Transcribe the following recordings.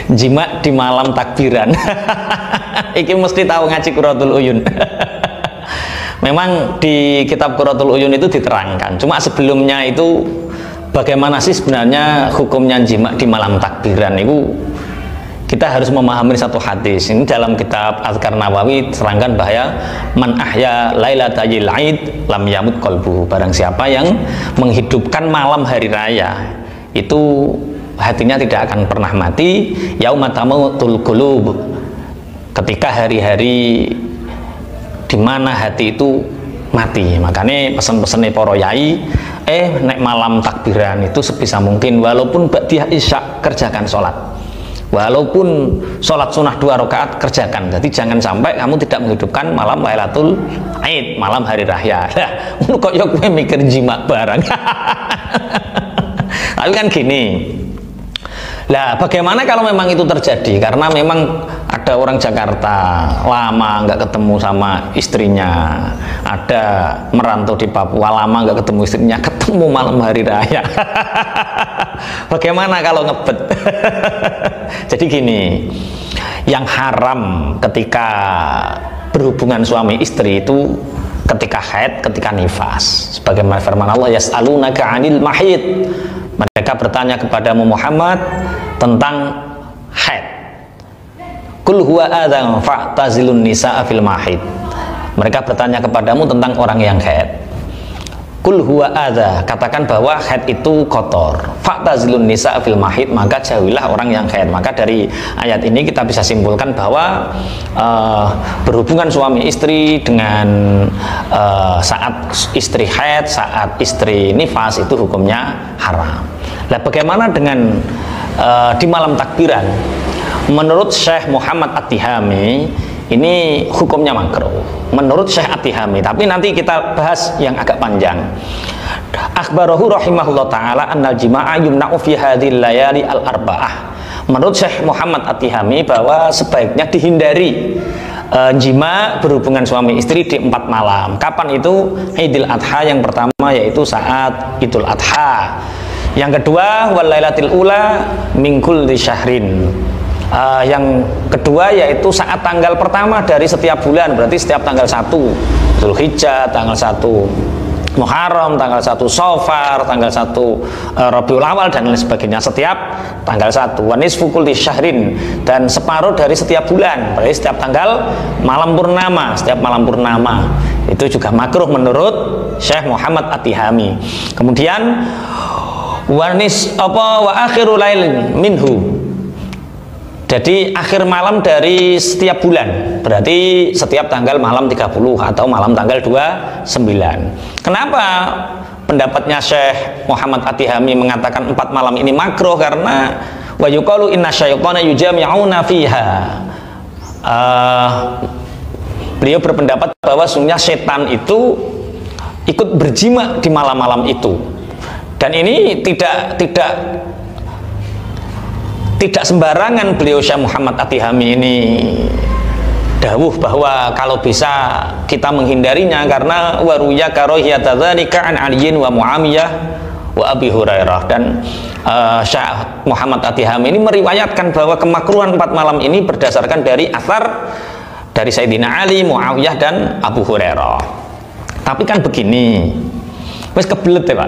Jima di malam takbiran. Iki mesti tahu ngaji Qurratul Uyun. Memang di kitab Qurratul Uyun itu diterangkan. Cuma sebelumnya itu bagaimana sih sebenarnya hukumnya jima di malam takbiran itu, kita harus memahami satu hadis. Ini dalam kitab Azkar Nawawi terangkan bahwa man ahya lailatal aid lam yamut qalbuhu. Barang siapa yang menghidupkan malam hari raya, itu hatinya tidak akan pernah mati. Yaumatamutul qulub, ketika hari-hari di mana hati itu mati. Makanya pesan-pesannya para yai, nek malam takbiran itu sebisa mungkin walaupun ba'diyah isya kerjakan sholat, walaupun sholat sunnah 2 rakaat kerjakan. Jadi jangan sampai kamu tidak menghidupkan malam Lailatul Aid, malam hari raya. Lah, kok yo kowe mikir jima barang. Tapi kan gini. Lah, bagaimana kalau memang itu terjadi? Karena memang ada orang Jakarta lama nggak ketemu sama istrinya, ada merantau di Papua lama nggak ketemu istrinya, ketemu malam hari raya. Bagaimana kalau ngebet? Jadi gini, yang haram ketika berhubungan suami istri itu ketika haid, ketika nifas. Sebagaimana firman Allah, yas'alunaka 'anil mahid. Mereka bertanya kepadamu Muhammad tentang haid. Qul huwa adzan fa'tazilun nisaa fil mahid. Mereka bertanya kepadamu tentang orang yang haid. Qul huwa adza, katakan bahwa haid itu kotor. Fa'tazilun nisaa fil mahid, maka jauhilah orang yang haid. Maka dari ayat ini kita bisa simpulkan bahwa berhubungan suami istri dengan saat istri haid, saat istri nifas itu hukumnya haram. Nah, bagaimana dengan di malam takbiran? Menurut Syekh Muhammad At-Tihami ini hukumnya makruh. Menurut Syekh At-Tihami, tapi nanti kita bahas yang agak panjang. Akhbarahu rahimahullah taala annal jima'a yumna'u fi hadhil layali al-arba'ah. Menurut Syekh Muhammad At-Tihami bahwa sebaiknya dihindari jima berhubungan suami istri di 4 malam. Kapan itu? Idul Adha yang pertama, yaitu saat Idul Adha. Yang kedua, wal lailatil ula min kulli syahrin. Yang kedua yaitu saat tanggal pertama dari setiap bulan, berarti setiap tanggal 1 Dzulhijjah, tanggal 1 Muharram, tanggal 1 Safar, tanggal 1 Rabiul Awal dan lain sebagainya, setiap tanggal 1. Wa nisfu kulli syahrin, dan separuh dari setiap bulan, berarti setiap tanggal malam purnama, setiap malam purnama. Itu juga makruh menurut Syekh Muhammad At-Tihami. Kemudian wa akhiru lailin minhu, jadi akhir malam dari setiap bulan, berarti setiap tanggal malam 30 atau malam tanggal 29. Kenapa pendapatnya Syekh Muhammad At-Tihami mengatakan 4 malam ini makruh? Karena wa yuqalu inna syaitana yujami'una fiha. Beliau berpendapat bahwa sungguhnya setan itu ikut berjima di malam-malam itu. Dan ini tidak sembarangan beliau Syekh Muhammad At-Tihami ini dawuh bahwa kalau bisa kita menghindarinya, karena waruya karahiyata dzalika an Aliyin wa Muawiyah wa Abi Hurairah. Dan Syekh Muhammad At-Tihami ini meriwayatkan bahwa kemakruhan 4 malam ini berdasarkan dari athar dari Sayyidina Ali, Muawiyah dan Abu Hurairah. Tapi kan begini, wis kebelet ya Pak.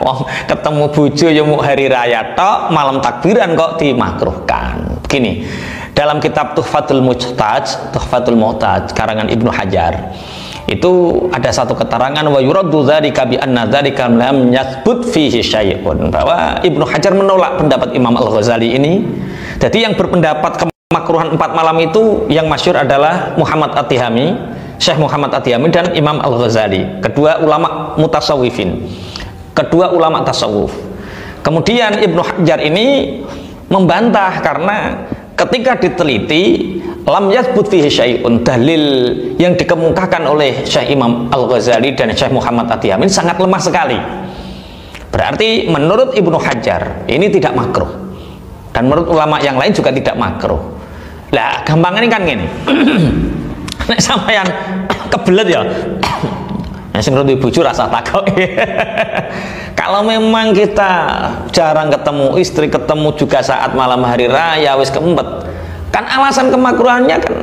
Wong ketemu bojo ya mau hari raya tok, malam takbiran kok dimakruhkan. Begini, dalam kitab Tuhfatul Muhtaj karangan Ibnu Hajar, itu ada satu keterangan wa yuraddu dzalika bi anna dzalika lam yathbut fihi syai'un, bahwa Ibnu Hajar menolak pendapat Imam Al-Ghazali ini. Jadi yang berpendapat kemakruhan 4 malam itu yang masyhur adalah Muhammad At-Tihami, Syekh Muhammad At-Tihami dan Imam Al-Ghazali, kedua ulama mutasawwifin, kedua ulama tasawuf. Kemudian Ibnu Hajar ini membantah karena ketika diteliti lam yathbut fihi syai'un, dalil yang dikemukakan oleh Syekh Imam Al-Ghazali dan Syekh Muhammad At-Tihami sangat lemah sekali. Berarti menurut Ibnu Hajar ini tidak makruh, dan menurut ulama yang lain juga tidak makruh. Lah gampang ini kan gini. Nek sampeyan kebelet ya Nah, sing duwe bojo rasa takok. Kalau memang kita jarang ketemu istri, ketemu juga saat malam hari raya wis keempet, kan alasan kemakruhannya kan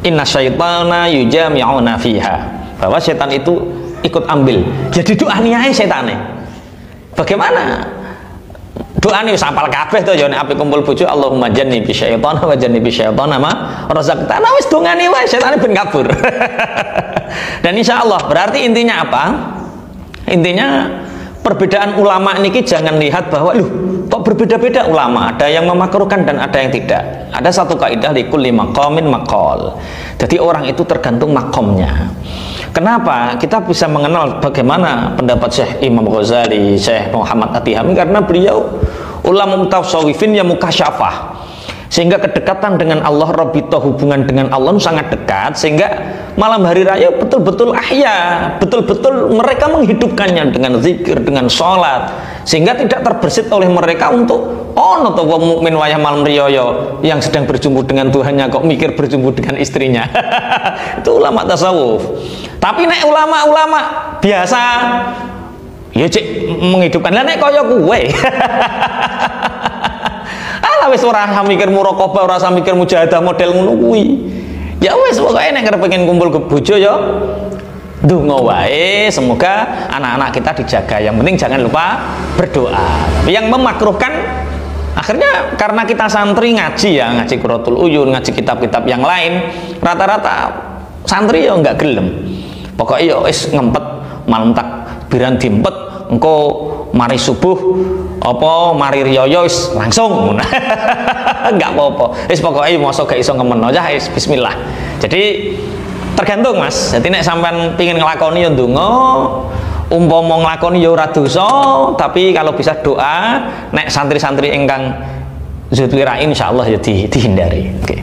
inna syaitana yujami'una fiha, bahwa setan itu ikut ambil. Jadi doa niae setane. Bagaimana? Doa nih sampal kabeh to ya nek ape kumpul bojo Allahumma jannibi syaitana wa jannibi syaitana ma razaqtana, wis dongane wae setane ben kabur. Dan insya Allah berarti intinya apa? Intinya perbedaan ulama niki jangan lihat bahwa kok berbeda-beda ulama, ada yang memakruhkan dan ada yang tidak. Ada satu kaidah likulli maqamin maqal. Jadi orang itu tergantung makomnya. Kenapa kita bisa mengenal bagaimana pendapat Syekh Imam Ghazali, Syekh Muhammad Atihami? Karena beliau ulama mutasawwifin yang mukasyafah, sehingga kedekatan dengan Allah, rabita hubungan dengan Allah sangat dekat, sehingga malam hari raya betul-betul ahya, betul-betul mereka menghidupkannya dengan zikir, dengan sholat, sehingga tidak terbersit oleh mereka untuk ono to wong mukmin wayah malam riyo yang sedang berjumpa dengan Tuhannya kok mikir berjumpa dengan istrinya. Itu ulama tasawuf. Tapi nek ulama-ulama biasa ya cek menghidupkan, lah nek kaya kowe ala wis ora mikir muraqabah, ora mikir mujahadah model ngono kuwi. Ya wis pokoke nek arep pengen kumpul ke bojo ya ndonga wae, semoga anak-anak kita dijaga. Yang penting jangan lupa berdoa. Tapi yang memakruhkan akhirnya karena kita santri ngaji ya, ngaji Quratul Uyun, ngaji kitab-kitab yang lain, rata-rata santri ya enggak gelem. Pokoknya ya wis ngempet malam takbiran diempet engko mari subuh apa mari riyo wis langsung. Enggak apa-apa. Wis pokoke mosok gak iso ngemen aja wis bismillah. Jadi tergantung Mas. Jadi nek sampean pengin nglakoni ya ndonga, umpama nglakoni ya ora dosa, tapi kalau bisa doa, nek santri-santri ingkang zutwira insyaallah ya dihindari. Oke.